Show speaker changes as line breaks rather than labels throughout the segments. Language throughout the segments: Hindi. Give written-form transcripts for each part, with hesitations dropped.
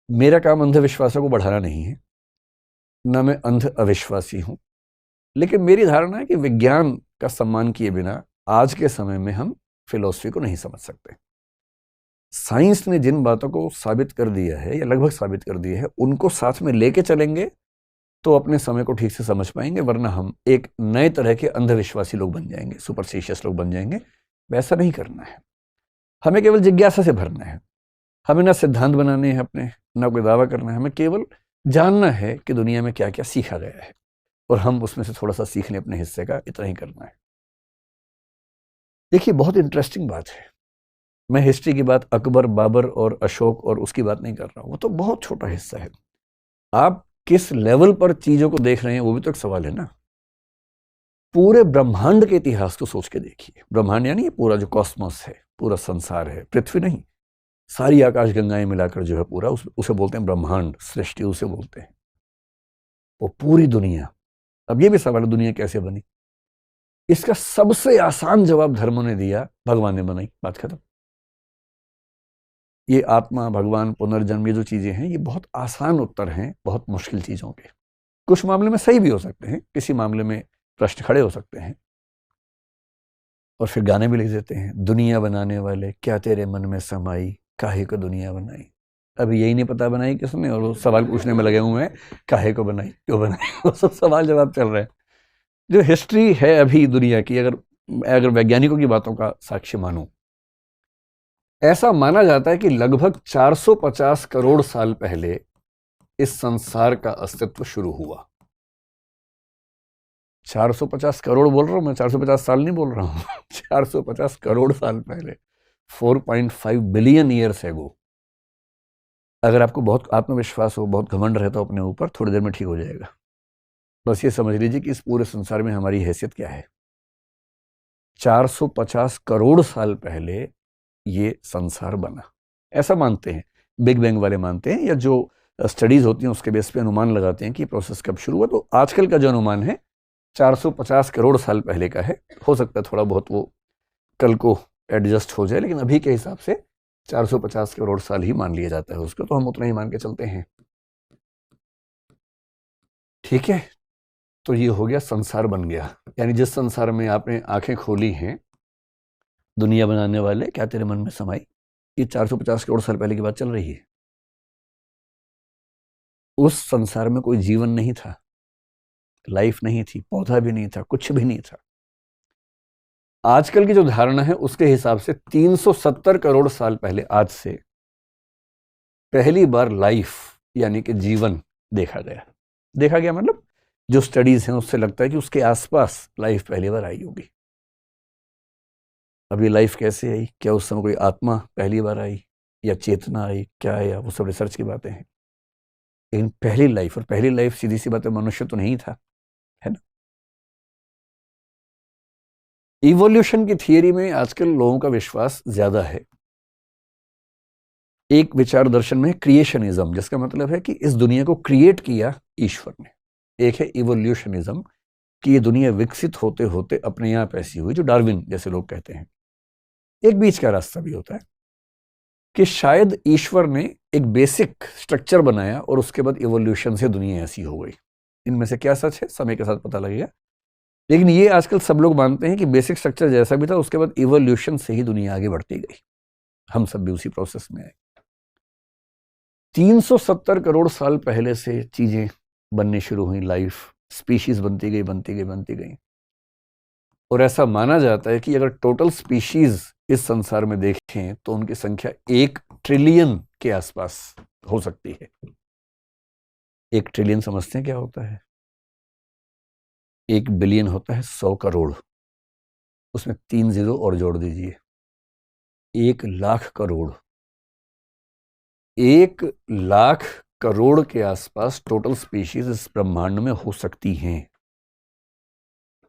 मेरा काम अंधविश्वासों को बढ़ाना नहीं है, ना मैं अंध अविश्वासी हूं, लेकिन मेरी धारणा है कि विज्ञान का सम्मान किए बिना आज के समय में हम फिलॉसफी को नहीं समझ सकते। साइंस ने जिन बातों को साबित कर दिया है या लगभग साबित कर दिया है, उनको साथ में लेके चलेंगे तो अपने समय को ठीक से समझ पाएंगे, वरना हम एक नए तरह के अंधविश्वासी लोग बन जाएंगे, सुपरस्टिशियस लोग बन जाएंगे। वैसा नहीं करना है, हमें केवल जिज्ञासा से भरना है। हमें ना सिद्धांत बनाने हैं अपने, ना कोई दावा करना है, हमें केवल जानना है कि दुनिया में क्या क्या सीखा गया है और हम उसमें से थोड़ा सा सीख लें अपने हिस्से का, इतना ही करना है। देखिए, बहुत इंटरेस्टिंग बात है। मैं हिस्ट्री की बात अकबर, बाबर और अशोक और उसकी बात नहीं कर रहा हूं, वो तो बहुत छोटा हिस्सा है। आप किस लेवल पर चीजों को देख रहे हैं वो भी तो एक सवाल है ना। पूरे ब्रह्मांड के इतिहास को सोच के देखिए। ब्रह्मांड यानी पूरा जो कॉस्मोस है, पूरा संसार है, पृथ्वी नहीं, सारी आकाश गंगाएं मिलाकर जो है पूरा, उसे बोलते हैं ब्रह्मांड, सृष्टि उसे बोलते हैं। वो पूरी दुनिया। अब ये भी सवाल है, दुनिया कैसे बनी? इसका सबसे आसान जवाब धर्मों ने दिया, भगवान ने बनाई, बात खत्म। ये आत्मा, भगवान, पुनर्जन्म, ये जो चीजें हैं, ये बहुत आसान उत्तर हैं बहुत मुश्किल चीजों के। कुछ मामले में सही भी हो सकते हैं, किसी मामले में प्रश्न खड़े हो सकते हैं। और फिर गाने भी लिख देते हैं, दुनिया बनाने वाले क्या तेरे मन में समाई, काहे को दुनिया बनाई। अभी यही नहीं पता बनाई किसने, और वो सवाल पूछने में लगे हुए हैं, काहे को बनाई, क्यों बनाई, वो सब सवाल जवाब चल रहे हैं। जो हिस्ट्री है अभी दुनिया की, अगर अगर वैज्ञानिकों की बातों का साक्ष्य मानो, ऐसा माना जाता है कि लगभग 450 करोड़ साल पहले इस संसार का अस्तित्व शुरू हुआ। 450 करोड़ बोल रहा हूं मैं, 450 साल नहीं बोल रहा हूं 450 करोड़ साल पहले, 4.5 बिलियन ईयर्स एगो। अगर आपको बहुत आत्मविश्वास हो, बहुत घमंड रहता हो अपने ऊपर, थोड़ी देर में ठीक हो जाएगा। बस ये समझ लीजिए कि इस पूरे संसार में हमारी हैसियत क्या है। 450 करोड़ साल पहले ये संसार बना, ऐसा मानते हैं बिग बैंग वाले, मानते हैं, या जो स्टडीज होती हैं उसके बेस पे अनुमान लगाते हैं कि प्रोसेस कब शुरू हुआ। तो आजकल का जो अनुमान है 450 करोड़ साल पहले का है। हो सकता है थोड़ा बहुत वो कल को एडजस्ट हो जाए, लेकिन अभी के हिसाब से 450 करोड़ साल ही मान लिया जाता है उसको, तो हम उतना ही मान के चलते हैं। ठीक है, तो ये हो गया, संसार बन गया। यानी जिस संसार में आपने आंखें खोली हैं, दुनिया बनाने वाले क्या तेरे मन में समाई, ये 450 करोड़ साल पहले की बात चल रही है। उस संसार में कोई जीवन नहीं था, लाइफ नहीं थी, पौधा भी नहीं था, कुछ भी नहीं था। आजकल की जो धारणा है उसके हिसाब से 370 करोड़ साल पहले, आज से पहली बार लाइफ यानी कि जीवन देखा गया। देखा गया मतलब जो स्टडीज हैं उससे लगता है कि उसके आसपास लाइफ पहली बार आई होगी। अब ये लाइफ कैसे आई, क्या उस समय कोई आत्मा पहली बार आई, या चेतना आई, क्या आया, वो सब रिसर्च की बातें हैं। लेकिन पहली लाइफ, और पहली लाइफ सीधी सी बात है, मनुष्य तो नहीं था, है ना। इवोल्यूशन की थियरी में आजकल लोगों का विश्वास ज्यादा है। एक विचार दर्शन में क्रिएशनिज्म, जिसका मतलब है कि इस दुनिया को क्रिएट किया ईश्वर ने। एक है इवोल्यूशनिज्म, कि ये दुनिया विकसित होते होते अपने आप ऐसी हुई, जो डार्विन जैसे लोग कहते हैं। एक बीच का रास्ता भी होता है कि शायद ईश्वर ने एक बेसिक स्ट्रक्चर बनाया और उसके बाद इवोल्यूशन से दुनिया ऐसी हो गई। इनमें से क्या सच है समय के साथ पता लगेगा, लेकिन ये आजकल सब लोग मानते हैं कि बेसिक स्ट्रक्चर जैसा भी था, उसके बाद इवोल्यूशन से ही दुनिया आगे बढ़ती गई। हम सब भी उसी प्रोसेस में आए। 370 करोड़ साल पहले से चीजें बननी शुरू हुई, लाइफ, स्पीशीज बनती गई, बनती गई, बनती गई। और ऐसा माना जाता है कि अगर टोटल स्पीशीज इस संसार में देखें तो उनकी संख्या 1 ट्रिलियन के आसपास हो सकती है। 1 ट्रिलियन समझते हैं क्या होता है? 1 बिलियन होता है 100 करोड़, उसमें 3 जीरो और जोड़ दीजिए, 1 लाख करोड़। 1 लाख करोड़ के आसपास टोटल स्पीशीज इस ब्रह्मांड में हो सकती हैं,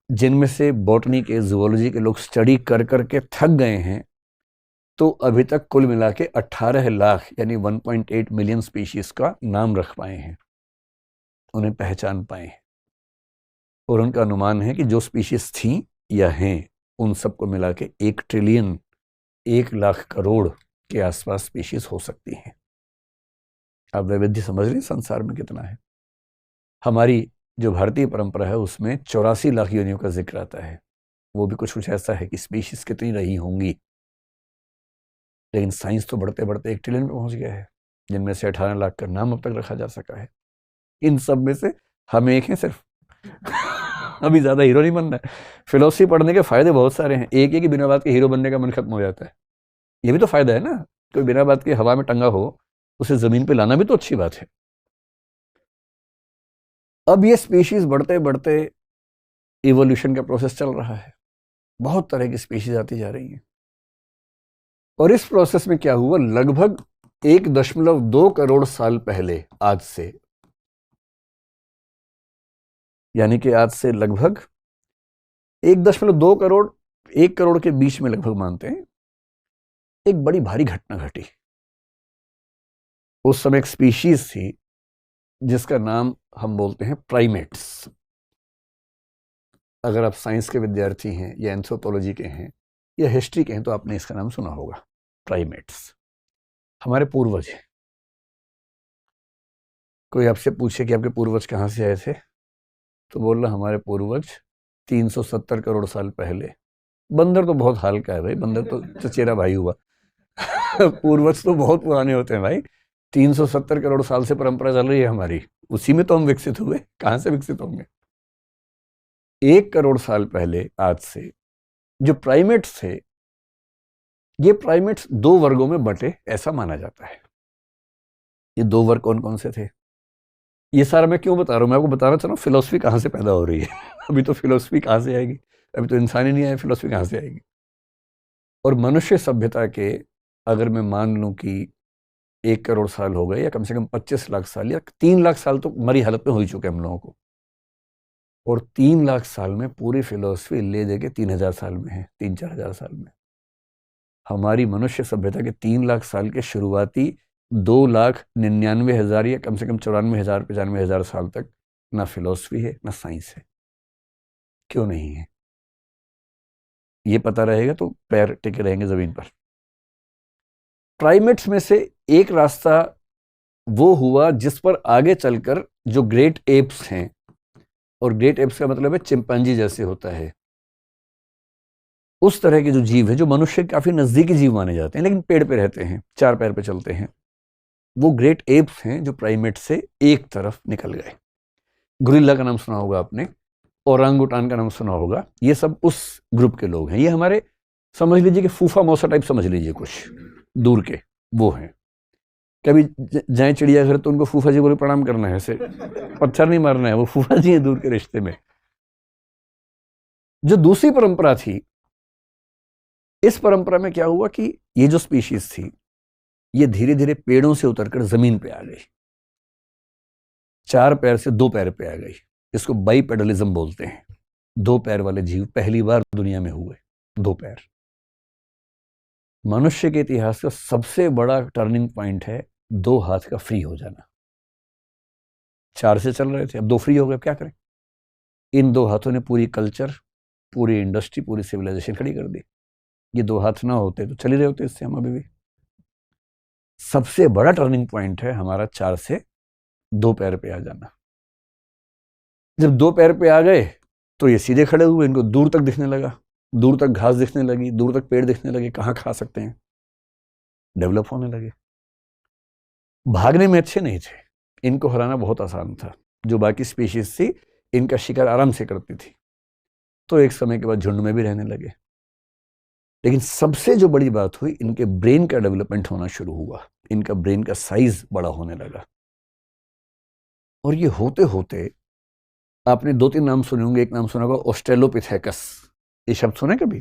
जिनमें से बॉटनी के, जूलॉजी के लोग स्टडी कर करके थक गए हैं। तो अभी तक कुल मिला के 18 लाख यानी 1.8 मिलियन स्पीशीज का नाम रख पाए हैं, उन्हें पहचान पाए हैं। और उनका अनुमान है कि जो स्पीशीज थी या हैं, उन सबको मिला के 1 ट्रिलियन, 1 लाख करोड़ के आसपास स्पीशीज हो सकती हैं। आप वैविध्य समझ रहे संसार में कितना है। हमारी जो भारतीय परंपरा है उसमें 84 लाख योनियों का जिक्र आता है। वो भी कुछ कुछ ऐसा है कि स्पीशीज कितनी रही होंगी, लेकिन साइंस तो बढ़ते बढ़ते 1 ट्रिलियन पे पहुंच गया है, जिनमें से 18 लाख का नाम अब तक रखा जा सका है। इन सब में से हम एक हैं सिर्फ। अभी ज्यादा हीरो नहीं बनना है। फिलोसफी पढ़ने के फायदे बहुत सारे हैं। एक ही कि बिना बात के हीरो बनने का मन खत्म हो जाता है, ये भी तो फायदा है ना। कोई बिना बात के हवा में टंगा हो, उसे जमीन पे लाना भी तो अच्छी बात है। अब ये स्पीशीज बढ़ते बढ़ते इवोल्यूशन का प्रोसेस चल रहा है, बहुत तरह की स्पीशीज आती जा रही हैं। और इस प्रोसेस में क्या हुआ, लगभग 1.2 करोड़ साल पहले, आज से, यानी कि आज से लगभग 1.2 करोड़ 1 करोड़ के बीच में लगभग मानते हैं, एक बड़ी भारी घटना घटी। उस समय एक स्पीशीज थी जिसका नाम हम बोलते हैं प्राइमेट्स। अगर आप साइंस के विद्यार्थी हैं या एंथ्रोपोलॉजी के हैं या हिस्ट्री के हैं तो आपने इसका नाम सुना होगा, प्राइमेट्स। हमारे पूर्वज हैं। कोई आपसे पूछे कि आपके पूर्वज कहाँ से आए थे, तो बोल रहा हमारे पूर्वज 370 करोड़ साल पहले। बंदर तो बहुत हाल का है भाई, बंदर तो चचेरा भाई हुआ। पूर्वज तो बहुत पुराने होते हैं भाई। 370 करोड़ साल से परंपरा चल रही है हमारी, उसी में तो हम विकसित हुए, कहां से विकसित होंगे। 1 करोड़ साल पहले आज से जो प्राइमेट्स थे, ये प्राइमेट्स 2 वर्गों में बंटे ऐसा माना जाता है। ये 2 वर्ग कौन कौन से थे, ये सारा मैं क्यों बता रहा हूं, मैं आपको बताना चाह रहा हूं फिलोसफी कहां से पैदा हो रही है। अभी तो फिलोसफी कहां से आएगी, अभी तो इंसान ही नहीं आया, फिलोसफी कहां से आएगी। और मनुष्य सभ्यता के, अगर मैं मान लूं कि 1 करोड़ साल हो गए, या कम से कम 25 लाख साल या 3 लाख साल तो मरी हालत में हो ही चुके हम लोगों को, और 3 लाख साल में पूरी फिलोसफी ले दे के 3000 साल में है, 3-4 हजार साल में। हमारी मनुष्य सभ्यता के 3 लाख साल के शुरुआती 2,99,000 या कम से कम 94,000-95,000 साल तक ना फिलोसफी है ना साइंस है। क्यों नहीं है, ये पता रहेगा तो पैर टिके रहेंगे जमीन पर। प्राइमेट्स में से एक रास्ता वो हुआ जिस पर आगे चलकर जो ग्रेट एप्स हैं, और ग्रेट एप्स का मतलब है चिंपांजी जैसे होता है, उस तरह के जो जीव है जो मनुष्य के काफी नजदीकी जीव माने जाते हैं, लेकिन पेड़ पे रहते हैं, 4 पैर पे चलते हैं, वो ग्रेट एप्स हैं जो प्राइमेट से एक तरफ निकल गए। गुरिल्ला का नाम सुना होगा आपने, ओरांगुटान का नाम सुना होगा, ये सब उस ग्रुप के लोग हैं। ये हमारे, समझ लीजिए कि फूफा मौसा टाइप समझ लीजिए, कुछ दूर के वो हैं। कभी जाए चिड़ियाघर तो उनको फूफा जी बोले प्रणाम करना है, ऐसे पत्थर नहीं मारना है, वो फूफा जी है दूर के रिश्ते में। जो दूसरी परंपरा थी, इस परंपरा में क्या हुआ कि ये जो स्पीशीज थी ये धीरे धीरे पेड़ों से उतरकर जमीन पे आ गई, 4 पैर से 2 पैर पे आ गई। इसको बाइपेडलिज्म बोलते हैं। 2 पैर वाले जीव पहली बार दुनिया में हुए, 2 पैर। मनुष्य के इतिहास का सबसे बड़ा टर्निंग पॉइंट है 2 हाथ का फ्री हो जाना। 4 से चल रहे थे, अब 2 फ्री हो गए, क्या करें। इन 2 हाथों ने पूरी कल्चर, पूरी इंडस्ट्री, पूरी सिविलाइजेशन खड़ी कर दी। ये 2 हाथ ना होते तो चल ही रहे होते इससे हम अभी भी। सबसे बड़ा टर्निंग पॉइंट है हमारा 4 से 2 पैर पे आ जाना। जब 2 पैर पे आ गए तो ये सीधे खड़े हुए, इनको दूर तक दिखने लगा, दूर तक घास दिखने लगी, दूर तक पेड़ दिखने लगे, कहाँ खा सकते हैं, डेवलप होने लगे। भागने में अच्छे नहीं थे, इनको हराना बहुत आसान था। जो बाकी स्पीशीज थी इनका शिकार आराम से करती थी, तो एक समय के बाद झुंड में भी रहने लगे। लेकिन सबसे जो बड़ी बात हुई, इनके ब्रेन का डेवलपमेंट होना शुरू हुआ, इनका ब्रेन का साइज बड़ा होने लगा। और ये होते होते, आपने 2-3 नाम सुने होंगे। एक नाम सुना होगा ऑस्ट्रेलोपिथेकस, ये शब्द सुने कभी?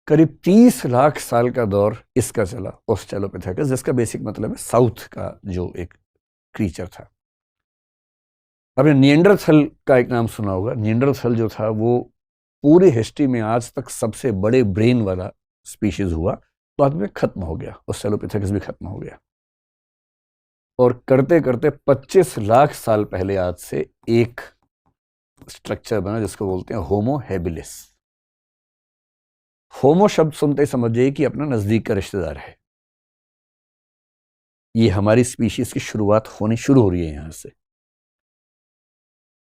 करीब 30 लाख साल का दौर इसका चला, ऑस्ट्रेलोपिथेकस, जिसका बेसिक मतलब है साउथ का जो एक क्रीचर था। आपने निएंडरथल का एक नाम सुना होगा। निएंडरथल जो था वो पूरी हिस्ट्री में आज तक सबसे बड़े ब्रेन वाला स्पीशीज हुआ, तो बाद में खत्म हो गया, ऑस्ट्रेलोपिथेकस भी खत्म हो गया। और करते करते 25 लाख साल पहले आज से एक स्ट्रक्चर बना जिसको बोलते हैं होमो हैबिलिस। होमो शब्द सुनते ही समझिए कि अपना नजदीक का रिश्तेदार है। ये हमारी स्पीशीज की शुरुआत होनी शुरू हो रही है यहां से।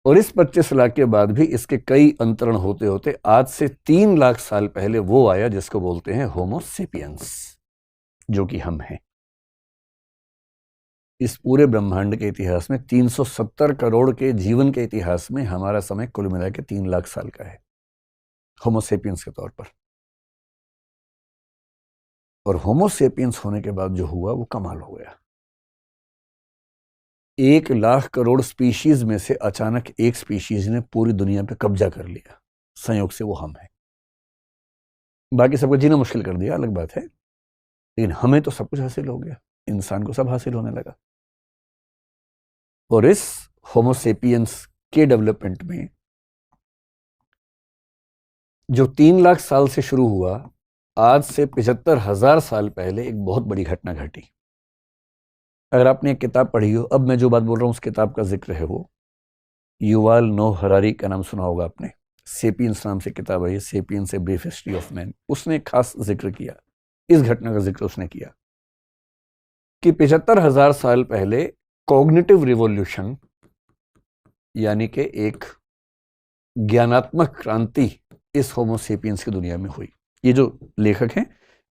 और इस 25 लाख के बाद भी इसके कई अंतरण होते होते आज से 3 लाख साल पहले वो आया जिसको बोलते हैं होमो सेपियंस, जो कि हम हैं। इस पूरे ब्रह्मांड के इतिहास में 370 करोड़ के जीवन के इतिहास में हमारा समय कुल मिला के 3 लाख साल का है होमो सेपियंस के तौर पर। और होमो सेपियंस होने के बाद जो हुआ वो कमाल हो गया। 1 लाख करोड़ स्पीशीज में से अचानक एक स्पीशीज ने पूरी दुनिया पे कब्जा कर लिया, संयोग से वो हम हैं। बाकी सबको जीना मुश्किल कर दिया, अलग बात है, लेकिन हमें तो सब कुछ हासिल हो गया, इंसान को सब हासिल होने लगा। और इस होमो सेपियंस के डेवलपमेंट में जो 3 लाख साल से शुरू हुआ, आज से 75,000 साल पहले एक बहुत बड़ी घटना घटी। अगर आपने एक किताब पढ़ी हो, अब मैं जो बात बोल रहा हूं उस किताब का जिक्र है, वो युवाल नोह हरारी का नाम सुना होगा आपने, सेपियंस नाम से किताब है, sapiens a brief history of man. उसने एक खास जिक्र किया, इस घटना का जिक्र उसने किया कि 75,000 साल पहले कॉग्निटिव रिवॉल्यूशन यानी कि एक ज्ञानात्मक क्रांति इस होमो सेपियंस की दुनिया में हुई। ये जो लेखक हैं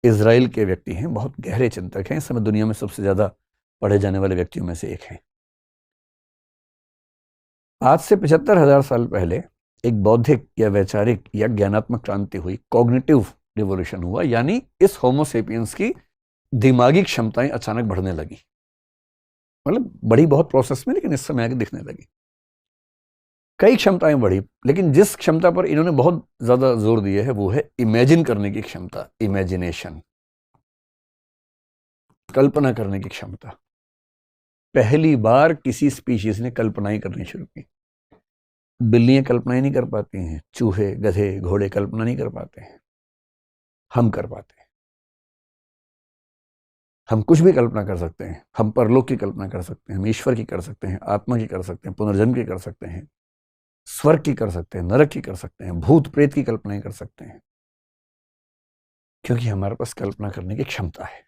इजराइल के व्यक्ति हैं, बहुत गहरे चिंतक हैं, इस समय दुनिया में सबसे ज्यादा पढ़े जाने वाले व्यक्तियों में से एक हैं। आज से 75,000 साल पहले एक बौद्धिक या वैचारिक या ज्ञानात्मक क्रांति हुई, कॉग्निटिव रिवॉल्यूशन हुआ, यानी इस होमो सेपियंस की दिमागी क्षमताएं अचानक बढ़ने लगी। मतलब बड़ी बहुत प्रोसेस में, लेकिन इस समय आगे दिखने लगी। कई क्षमताएं बढ़ी, लेकिन जिस क्षमता पर इन्होंने बहुत ज्यादा जोर दिया है वो है इमेजिन करने की क्षमता, इमेजिनेशन, कल्पना करने की क्षमता। पहली बार किसी स्पीशीज ने कल्पनाएं करनी शुरू की। बिल्लियां कल्पनाएं नहीं कर पाती हैं, चूहे, गधे, घोड़े कल्पना नहीं कर पाते हैं, हम कर पाते हैं। हम कुछ भी कल्पना कर सकते हैं। हम परलोक की कल्पना कर सकते हैं, हम ईश्वर की कर सकते हैं, आत्मा की कर सकते हैं, पुनर्जन्म की कर सकते हैं, स्वर्ग की कर सकते हैं, नरक की कर सकते हैं, भूत प्रेत की कल्पनाएं कर सकते हैं, क्योंकि हमारे पास कल्पना करने की क्षमता है।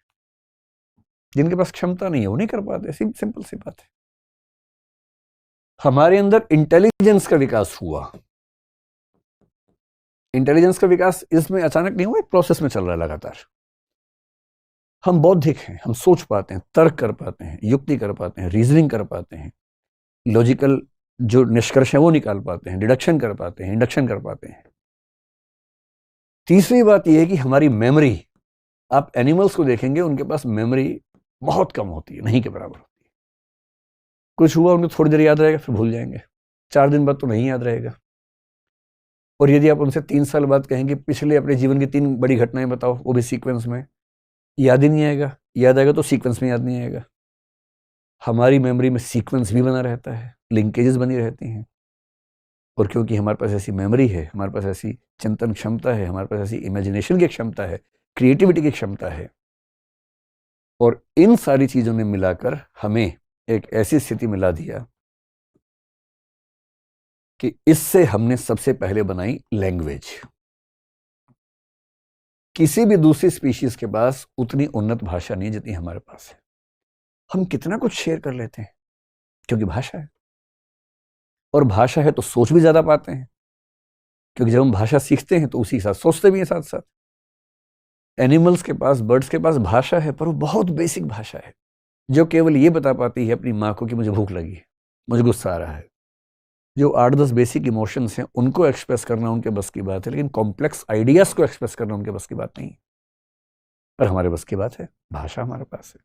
जिनके पास क्षमता नहीं है वो नहीं कर पाते, सिंपल सी बात है। हमारे अंदर इंटेलिजेंस का विकास हुआ। इंटेलिजेंस का विकास इसमें अचानक नहीं हुआ, एक प्रोसेस में चल रहा है लगातार। हम बौद्धिक हैं, हम सोच पाते हैं, तर्क कर पाते हैं, युक्ति कर पाते हैं, रीजनिंग कर पाते हैं, लॉजिकल जो निष्कर्ष है वो निकाल पाते हैं, डिडक्शन कर पाते हैं, इंडक्शन कर पाते हैं। तीसरी बात यह है कि हमारी मेमोरी, आप एनिमल्स को देखेंगे उनके पास मेमोरी बहुत कम होती है, नहीं के बराबर होती है। कुछ हुआ उनको थोड़ी देर याद रहेगा, फिर भूल जाएंगे, 4 दिन बाद तो नहीं याद रहेगा। और यदि आप उनसे 3 साल बाद कहेंगे पिछले अपने जीवन की 3 बड़ी घटनाएं बताओ, वो भी सीक्वेंस में, याद ही नहीं आएगा। याद आएगा तो सीक्वेंस में याद नहीं आएगा। हमारी मेमोरी में सीक्वेंस भी बना रहता है, लिंकेजेस बनी रहती हैं। और क्योंकि हमारे पास ऐसी मेमोरी है, हमारे पास ऐसी चिंतन क्षमता है, हमारे पास ऐसी इमेजिनेशन की क्षमता है, क्रिएटिविटी की क्षमता है, और इन सारी चीजों ने मिलाकर हमें एक ऐसी स्थिति में ला दिया कि इससे हमने सबसे पहले बनाई लैंग्वेज। किसी भी दूसरी स्पीशीज के पास उतनी उन्नत भाषा नहीं जितनी हमारे पास है। हम कितना कुछ शेयर कर लेते हैं क्योंकि भाषा है, और भाषा है तो सोच भी ज्यादा पाते हैं, क्योंकि जब हम भाषा सीखते हैं तो उसी के साथ सोचते भी हैं साथ साथ। एनिमल्स के पास, बर्ड्स के पास भाषा है, पर वो बहुत बेसिक भाषा है जो केवल ये बता पाती है अपनी माँ को कि मुझे भूख लगी है, मुझे गुस्सा आ रहा है। जो 8-10 बेसिक इमोशंस हैं उनको एक्सप्रेस करना उनके बस की बात है, लेकिन कॉम्प्लेक्स आइडियाज को एक्सप्रेस करना उनके बस की बात नहीं है। पर हमारे बस की बात है, भाषा हमारे पास है।